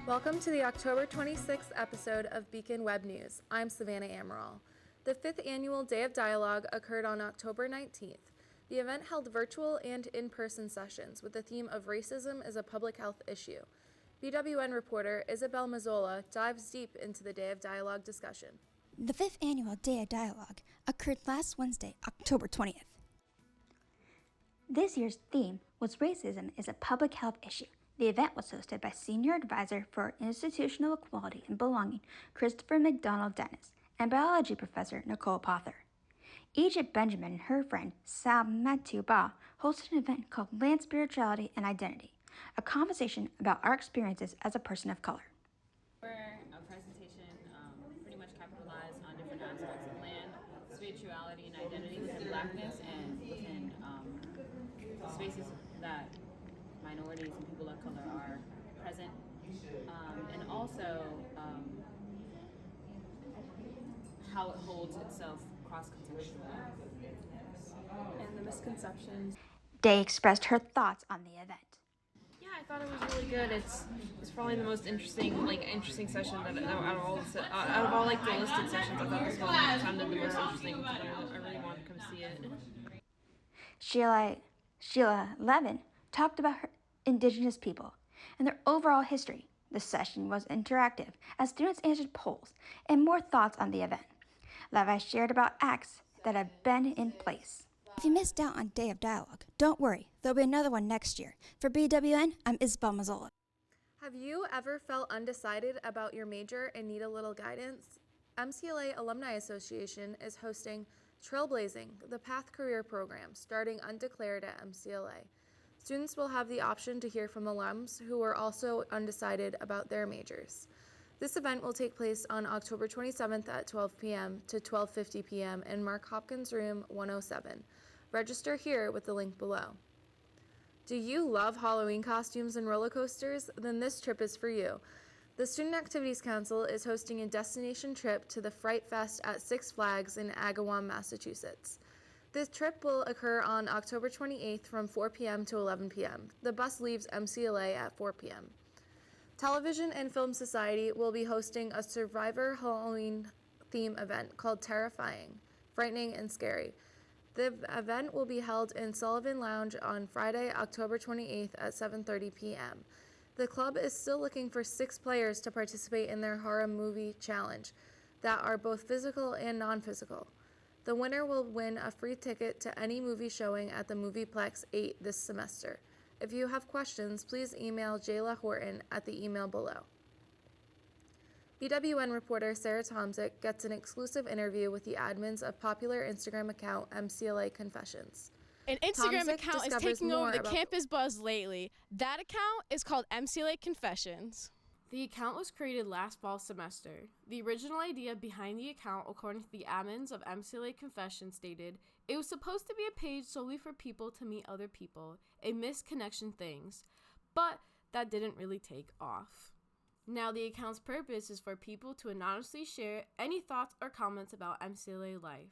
Welcome to the October 26th episode of Beacon Web News. I'm Savannah Amaral. The 5th annual Day of Dialogue occurred on October 19th. The event held virtual and in-person sessions with the theme of racism as a public health issue. BWN reporter Isabel Mazzola dives deep into the Day of Dialogue discussion. The 5th annual Day of Dialogue occurred last Wednesday, October 20th. This year's theme was Racism is a Public Health Issue. The event was hosted by Senior Advisor for Institutional Equality and Belonging, Christopher McDonald Dennis, and Biology Professor Nicole Pother. Egypt Benjamin and her friend Sam Matthew Ba hosted an event called Land Spirituality and Identity, a conversation about our experiences as a person of color. Our presentation pretty much capitalized on different aspects of land, spirituality, and identity within Blackness and within spaces that minorities and people of color are present, and also how it holds itself cross-contextually. And the misconceptions. Day expressed her thoughts on the event. Yeah, I thought it was really good. It's probably the most interesting session that out of all the listed sessions. I thought this one sounded the most interesting. I really wanted to come see it. Sheila Levin talked about her Indigenous people and their overall history. The session was interactive as students answered polls and more thoughts on the event. Levi shared about acts that have been in place. If you missed out on Day of Dialogue, don't worry, there'll be another one next year. For BWN, I'm Isabel Mazzola. Have you ever felt undecided about your major and need a little guidance? MCLA Alumni Association is hosting Trailblazing, the Path Career Program, starting undeclared at MCLA. Students will have the option to hear from alums who are also undecided about their majors. This event will take place on October 27th at 12 p.m. to 12:50 p.m. in Mark Hopkins Room 107. Register here with the link below. Do you love Halloween costumes and roller coasters? Then this trip is for you. The Student Activities Council is hosting a destination trip to the Fright Fest at Six Flags in Agawam, Massachusetts. This trip will occur on October 28th from 4 p.m. to 11 p.m. The bus leaves MCLA at 4 p.m. Television and Film Society will be hosting a Survivor Halloween theme event called Terrifying, Frightening, and Scary. The event will be held in Sullivan Lounge on Friday, October 28th at 7:30 p.m. The club is still looking for 6 players to participate in their horror movie challenge that are both physical and non-physical. The winner will win a free ticket to any movie showing at the Movieplex 8 this semester. If you have questions, please email Jayla Horton at the email below. BWN reporter Sarah Tomzik gets an exclusive interview with the admins of popular Instagram account MCLA Confessions. An Instagram Tomzik account is discovers taking over more the about campus buzz lately. That account is called MCLA Confessions. The account was created last fall semester. The original idea behind the account, according to the admins of MCLA Confessions, stated, it was supposed to be a page solely for people to meet other people and misconnection things, but that didn't really take off. Now the account's purpose is for people to anonymously share any thoughts or comments about MCLA life.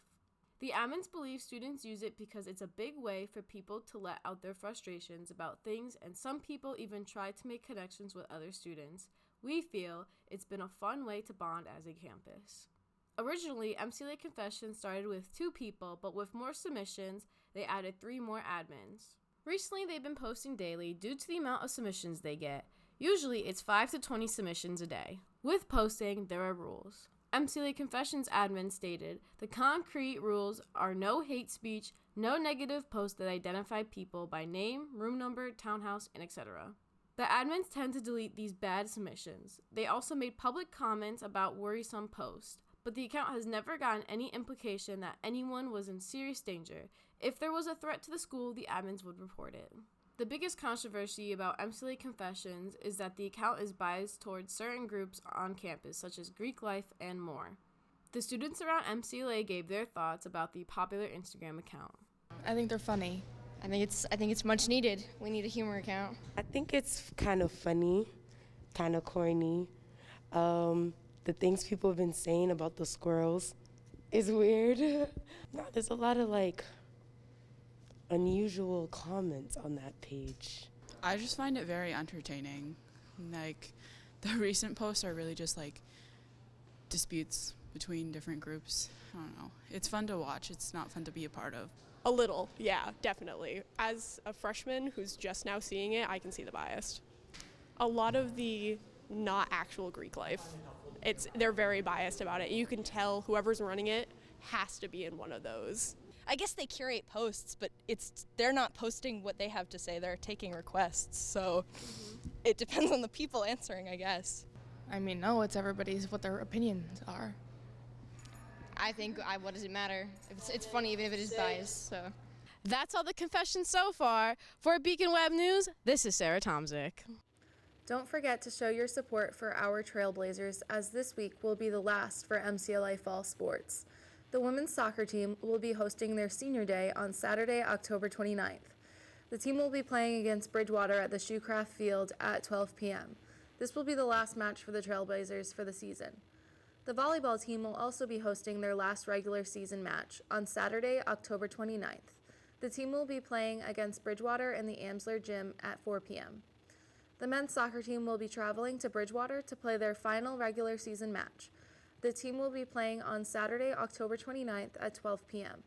The admins believe students use it because it's a big way for people to let out their frustrations about things, and some people even try to make connections with other students. We feel it's been a fun way to bond as a campus. Originally, MCLA Confessions started with 2 people, but with more submissions, they added 3 more admins. Recently, they've been posting daily due to the amount of submissions they get. Usually, it's 5 to 20 submissions a day. With posting, there are rules. MCLA Confessions admin stated, the concrete rules are no hate speech, no negative posts that identify people by name, room number, townhouse, and etc. The admins tend to delete these bad submissions. They also made public comments about worrisome posts, but the account has never gotten any implication that anyone was in serious danger. If there was a threat to the school, the admins would report it. The biggest controversy about MCLA Confessions is that the account is biased towards certain groups on campus, such as Greek life and more. The students around MCLA gave their thoughts about the popular Instagram account. I think they're funny. I think it's much needed. We need a humor account. I think it's kind of funny, kind of corny. The things people have been saying about the squirrels is weird. No, there's a lot of unusual comments on that page. I just find it very entertaining. The recent posts are really just like disputes between different groups. I don't know. It's fun to watch. It's not fun to be a part of. A little, yeah, definitely. As a freshman who's just now seeing it, I can see the bias. A lot of the not actual Greek life, they're very biased about it. You can tell whoever's running it has to be in one of those. I guess they curate posts, but they're not posting what they have to say. They're taking requests, so it depends on the people answering, I guess. I mean, no, it's everybody's what their opinions are. I think, what does it matter? It's funny even if it is biased, so. That's all the confessions so far. For Beacon Web News, this is Sarah Tomzik. Don't forget to show your support for our Trailblazers, as this week will be the last for MCLA fall sports. The women's soccer team will be hosting their senior day on Saturday, October 29th. The team will be playing against Bridgewater at the Shoecraft Field at 12 p.m. This will be the last match for the Trailblazers for the season. The volleyball team will also be hosting their last regular season match on Saturday, October 29th. The team will be playing against Bridgewater in the Amsler Gym at 4 p.m. The men's soccer team will be traveling to Bridgewater to play their final regular season match. The team will be playing on Saturday, October 29th at 12 p.m.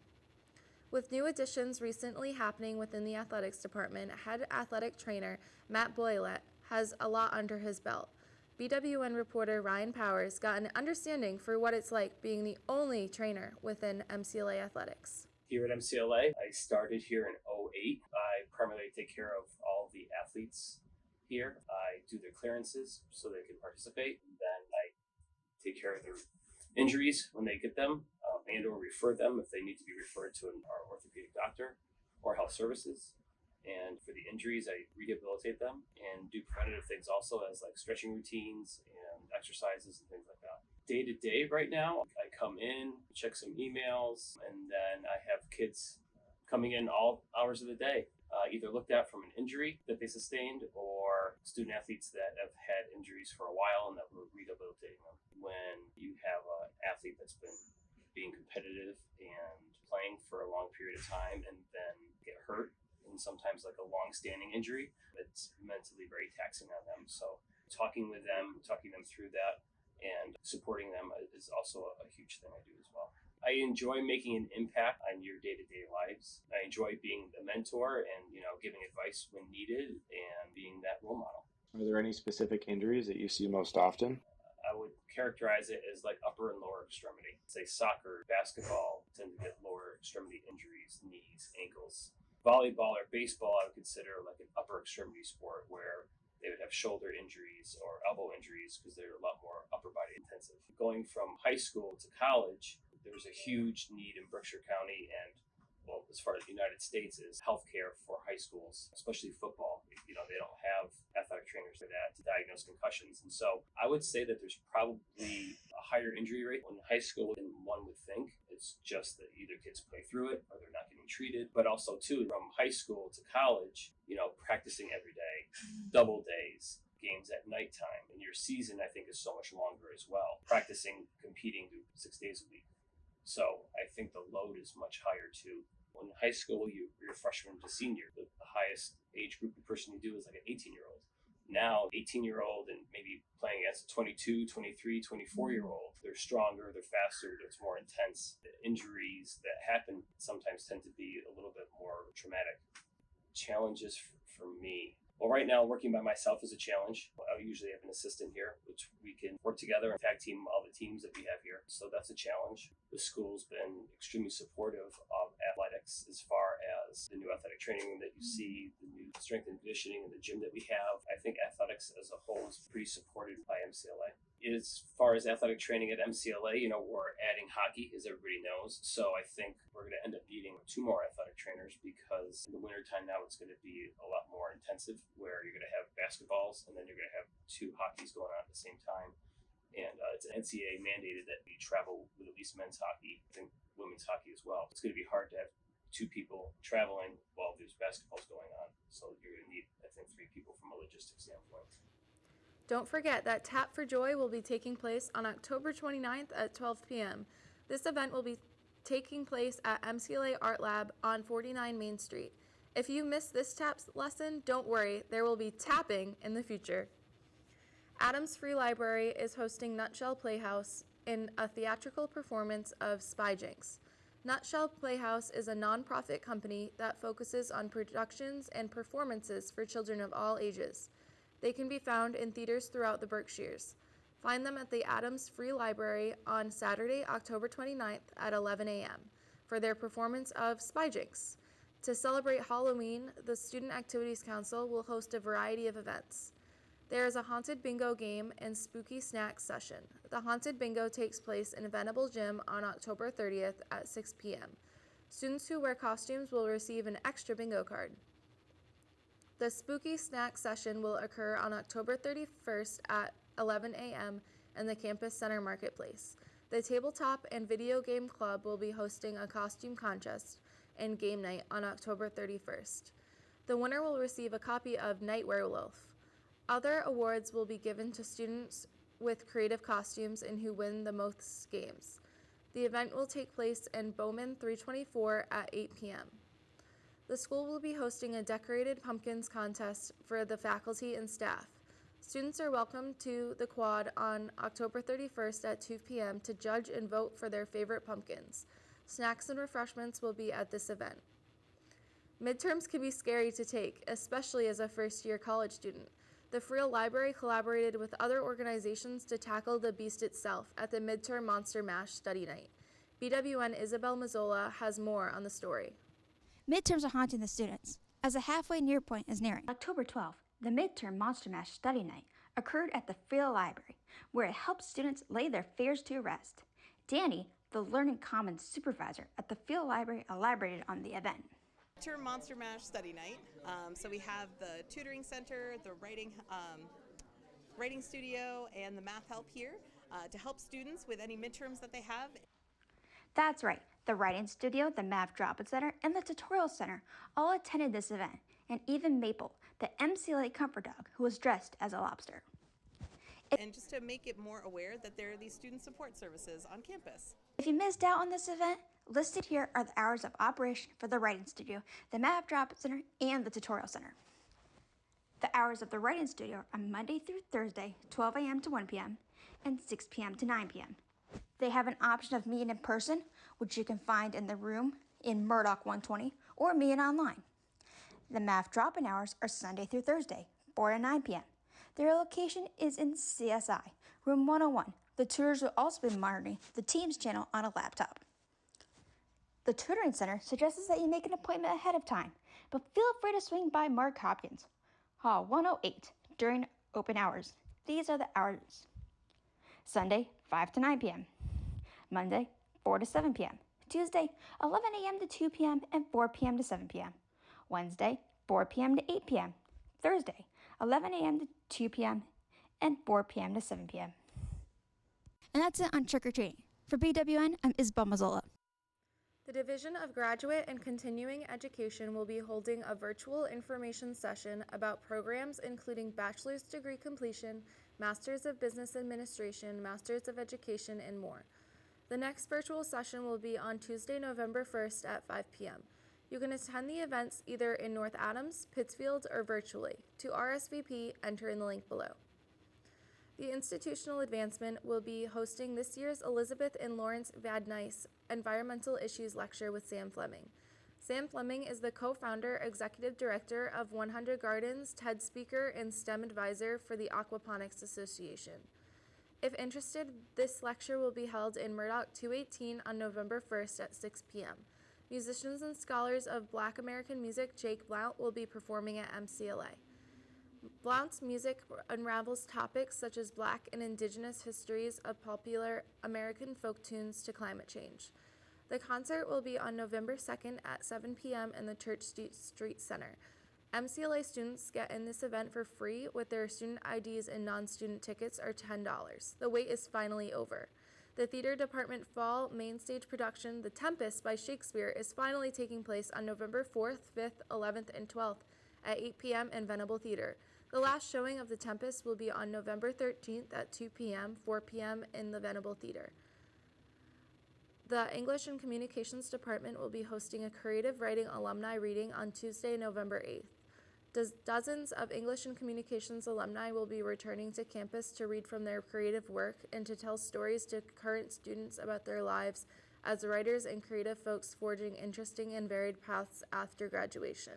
With new additions recently happening within the athletics department, head athletic trainer Matt Boylett has a lot under his belt. BWN reporter Ryan Powers got an understanding for what it's like being the only trainer within MCLA athletics. Here at MCLA, I started here in '08. I primarily take care of all the athletes here. I do their clearances so they can participate, and then I take care of their injuries when they get them, and or refer them if they need to be referred to our orthopedic doctor or health services. And for the injuries, I rehabilitate them and do preventative things also, as like stretching routines and exercises and things like that. Day to day right now, I come in, check some emails, and then I have kids coming in all hours of the day, either looked at from an injury that they sustained or student athletes that have had injuries for a while and that we're rehabilitating them. When you have an athlete that's been being competitive and playing for a long period of time and then get hurt, and sometimes like a long-standing injury, it's mentally very taxing on them. So talking with them, talking them through that, and supporting them is also a huge thing I do as well. I enjoy making an impact on your day-to-day lives. I enjoy being the mentor and, giving advice when needed and being that role model. Are there any specific injuries that you see most often? I would characterize it as like upper and lower extremity. Say soccer, basketball tend to get lower extremity injuries, knees, ankles. Volleyball or baseball I would consider like an upper extremity sport where they would have shoulder injuries or elbow injuries because they're a lot more upper body intensive. Going from high school to college, there's a huge need in Berkshire County and, well, as far as the United States, is healthcare for high schools, especially football. They don't have athletic trainers for that to diagnose concussions. And so I would say that there's probably a higher injury rate in high school than one would think. It's just that either kids play through it or they're not getting treated. But also, too, from high school to college, practicing every day, double days, games at nighttime. And your season, I think, is so much longer as well. Practicing, competing 6 days a week. So I think the load is much higher, too. In high school, you're freshman to senior. The highest age group of person you do is like an 18-year-old. Now, 18-year-old and maybe playing against a 22, 23, 24-year-old, they're stronger, they're faster, it's more intense. The injuries that happen sometimes tend to be a little bit more traumatic. Challenges for me. Well, right now, working by myself is a challenge. I usually have an assistant here, which we can work together and tag team all the teams that we have here. So that's a challenge. The school's been extremely supportive of athletics as far as the new athletic training room that you see, the new strength and conditioning, and the gym that we have. I think athletics as a whole is pretty supported by MCLA. As far as athletic training at MCLA, we're adding hockey, as everybody knows. So I think we're going to end up needing 2 more athletic trainers because in the wintertime now it's going to be a lot more intensive where you're going to have basketballs and then you're going to have 2 hockeys going on at the same time. And it's an NCAA mandated that we travel with at least men's hockey and women's hockey as well. It's going to be hard to have 2 people traveling while there's basketballs going on. So you're going to need, I think, 3 people from a logistics standpoint. Don't forget that Tap for Joy will be taking place on October 29th at 12 p.m. This event will be taking place at MCLA Art Lab on 49 Main Street. If you missed this tap lesson, don't worry, there will be tapping in the future. Adams Free Library is hosting Nutshell Playhouse in a theatrical performance of Spy Jinx. Nutshell Playhouse is a nonprofit company that focuses on productions and performances for children of all ages. They can be found in theaters throughout the Berkshires. Find them at the Adams Free Library on Saturday, October 29th at 11 a.m. for their performance of Spy Jinx. To celebrate Halloween, the Student Activities Council will host a variety of events. There is a haunted bingo game and spooky snacks session. The haunted bingo takes place in Venable Gym on October 30th at 6 p.m. Students who wear costumes will receive an extra bingo card. The spooky snack session will occur on October 31st at 11 a.m. in the Campus Center Marketplace. The Tabletop and Video Game Club will be hosting a costume contest and game night on October 31st. The winner will receive a copy of Night Werewolf. Other awards will be given to students with creative costumes and who win the most games. The event will take place in Bowman 324 at 8 p.m. The school will be hosting a decorated pumpkins contest for the faculty and staff. Students are welcome to the quad on October 31st at 2 p.m. to judge and vote for their favorite pumpkins. Snacks and refreshments will be at this event. Midterms can be scary to take, especially as a first-year college student. The Friel Library collaborated with other organizations to tackle the beast itself at the Midterm Monster Mash Study Night. BWN Isabel Mazzola has more on the story. Midterms are haunting the students, as a halfway near point is nearing. October 12th, the Midterm Monster Mash Study Night occurred at the Friel Library, where it helps students lay their fears to rest. Danny, the Learning Commons supervisor at the Friel Library, elaborated on the event. Midterm Monster Mash Study Night. So we have the tutoring center, the writing studio, and the math help here to help students with any midterms that they have. That's right. The Writing Studio, the Math Drop-In Center, and the Tutorial Center all attended this event, and even Maple, the MCLA comfort dog, who was dressed as a lobster. And just to make it more aware that there are these student support services on campus. If you missed out on this event, listed here are the hours of operation for the Writing Studio, the Math Drop-In Center, and the Tutorial Center. The hours of the Writing Studio are Monday through Thursday, 12 a.m. to 1 p.m., and 6 p.m. to 9 p.m. They have an option of meeting in person, which you can find in the room in Murdoch 120, or meeting online. The Math Drop-In hours are Sunday through Thursday, 4 to 9 p.m. Their location is in CSI, room 101. The tutors will also be monitoring the Teams channel on a laptop. The Tutoring Center suggests that you make an appointment ahead of time, but feel free to swing by Mark Hopkins, Hall 108, during open hours. These are the hours. Sunday, 5 to 9 p.m. Monday, 4 to 7 p.m. Tuesday, 11 a.m. to 2 p.m. and 4 p.m. to 7 p.m. Wednesday, 4 p.m. to 8 p.m. Thursday, 11 a.m. to 2 p.m. and 4 p.m. to 7 p.m. And that's it on Trick or Treating. For BWN, I'm Isabel Mazzola. The Division of Graduate and Continuing Education will be holding a virtual information session about programs including bachelor's degree completion, Masters of Business Administration, Masters of Education, and more. The next virtual session will be on Tuesday, November 1st at 5 p.m. You can attend the events either in North Adams, Pittsfield, or virtually. To RSVP, enter in the link below. The Institutional Advancement will be hosting this year's Elizabeth and Lawrence Vadnais Environmental Issues Lecture with Sam Fleming. Sam Fleming is the co-founder, executive director of 100 Gardens, TED speaker, and STEM advisor for the Aquaponics Association. If interested, this lecture will be held in Murdoch 218 on November 1st at 6 p.m. Musicians and scholars of Black American music, Jake Blount, will be performing at MCLA. Blount's music unravels topics such as Black and Indigenous histories of popular American folk tunes to climate change. The concert will be on November 2nd at 7 p.m. in the Church Street Center. MCLA students get in this event for free with their student IDs, and non-student tickets are $10. The wait is finally over. The theater department fall main stage production, The Tempest by Shakespeare, is finally taking place on November 4th, 5th, 11th, and 12th at 8 p.m. in Venable Theater. The last showing of The Tempest will be on November 13th at 2 p.m., 4 p.m. in the Venable Theater. The English and Communications Department will be hosting a creative writing alumni reading on Tuesday, November 8th. Dozens of English and Communications alumni will be returning to campus to read from their creative work and to tell stories to current students about their lives as writers and creative folks forging interesting and varied paths after graduation.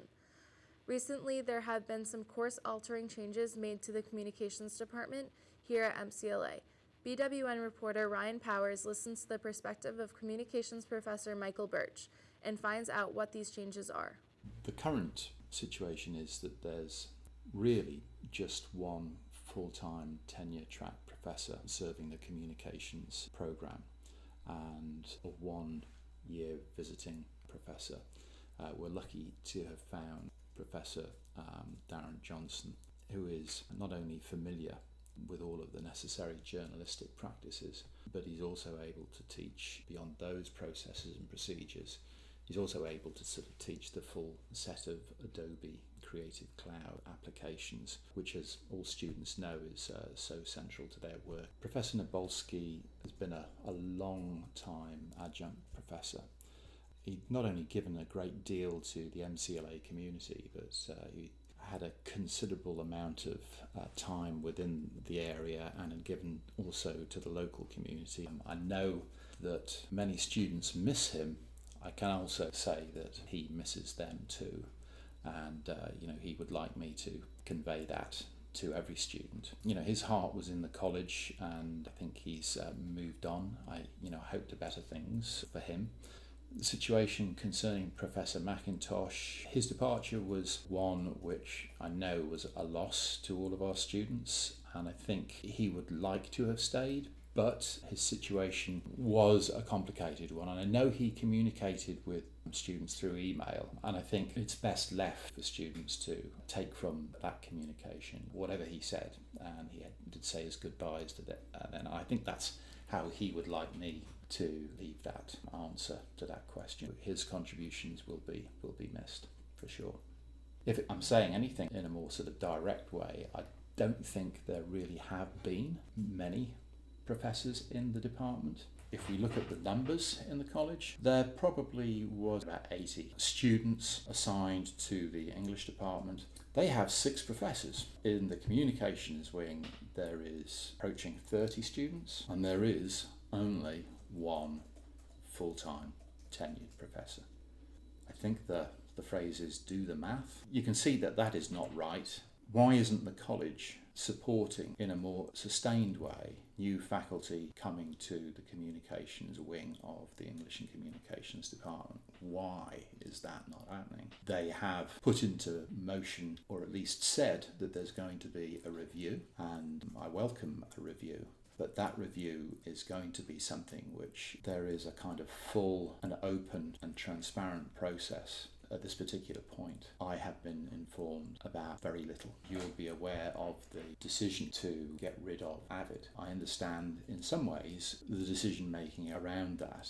Recently, there have been some course-altering changes made to the Communications Department here at MCLA. BWN reporter Ryan Powers listens to the perspective of Communications Professor Michael Birch and finds out what these changes are. The current situation is that there's really just one full-time tenure-track professor serving the communications program and a one-year visiting professor. We're lucky to have found Professor Darren Johnson, who is not only familiar with all of the necessary journalistic practices, but he's also able to teach beyond those processes and procedures. He's also able to sort of teach the full set of Adobe Creative Cloud applications, which, as all students know, is so central to their work. Professor Nabolski has been a long-time adjunct professor. He'd not only given a great deal to the MCLA community, but he had a considerable amount of time within the area and had given also to the local community. I know that many students miss him. I can also say that he misses them too, and he would like me to convey that to every student. His heart was in the college, and I think he's moved on. I hope to better things for him. The situation concerning Professor McIntosh, his departure was one which I know was a loss to all of our students, and I think he would like to have stayed, but his situation was a complicated one, and I know he communicated with students through email, and I think it's best left for students to take from that communication whatever he said, and he did say his goodbyes to that, and I think that's how he would like me to leave that answer to that question. His contributions will be missed for sure. If I'm saying anything in a more sort of direct way, I don't think there really have been many professors in the department. If we look at the numbers in the college, there probably was about 80 students assigned to the English department. They have 6 professors. In the communications wing, there is approaching 30 students, and there is only one full-time tenured professor. I think the phrase is do the math. You can see that is not right. Why isn't the college supporting in a more sustained way new faculty coming to the communications wing of the English and Communications department? Why is that not happening? They have put into motion, or at least said, that there's going to be a review, and I welcome a review. But that review is going to be something which there is a kind of full and open and transparent process. At this particular point, I have been informed about very little. You'll be aware of the decision to get rid of AVID. I understand in some ways the decision making around that,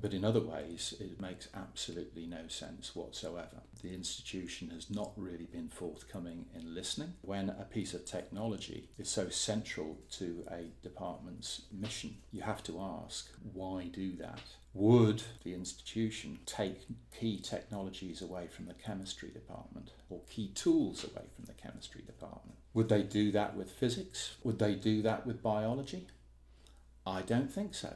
but in other ways it makes absolutely no sense whatsoever. The institution has not really been forthcoming in listening. When a piece of technology is so central to a department's mission, you have to ask, why do that? Would the institution take key technologies away from the chemistry department, or key tools away from the chemistry department? Would they do that with physics? Would they do that with biology? I don't think so.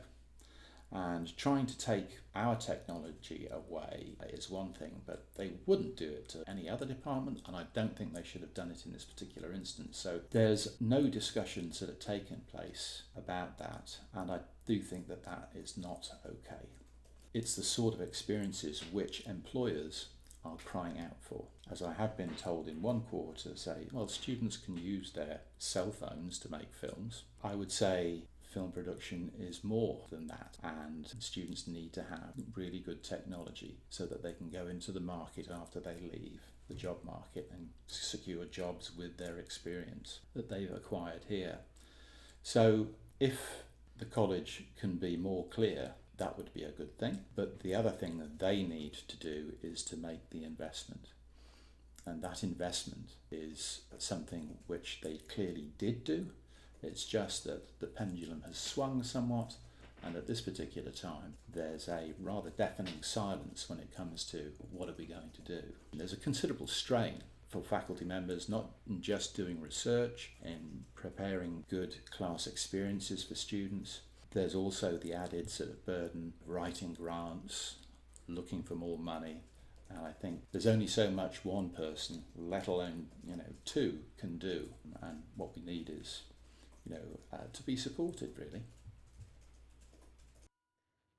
And trying to take our technology away is one thing, but they wouldn't do it to any other department, and I don't think they should have done it in this particular instance. So there's no discussions that have taken place about that, and I do think that is not okay. It's the sort of experiences which employers are crying out for. As I have been told in one quarter, say, well, students can use their cell phones to make films. I would say film production is more than that, and students need to have really good technology so that they can go into the market after they leave the job market and secure jobs with their experience that they've acquired here. So if the college can be more clear, that would be a good thing. But the other thing that they need to do is to make the investment. And that investment is something which they clearly did do. It's just that the pendulum has swung somewhat, and at this particular time there's a rather deafening silence when it comes to what are we going to do. There's a considerable strain for faculty members, not just doing research and preparing good class experiences for students. There's also the added sort of burden of writing grants, looking for more money. And I think there's only so much one person, let alone, two, can do. And what we need is, to be supported, really.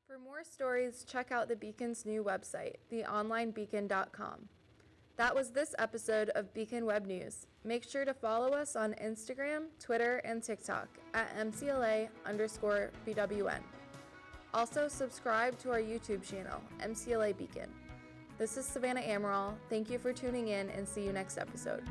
For more stories, check out the Beacon's new website, theonlinebeacon.com. That was this episode of Beacon Web News. Make sure to follow us on Instagram, Twitter, and TikTok at MCLA_BWN. Also, subscribe to our YouTube channel, MCLA Beacon. This is Savannah Amaral. Thank you for tuning in and see you next episode.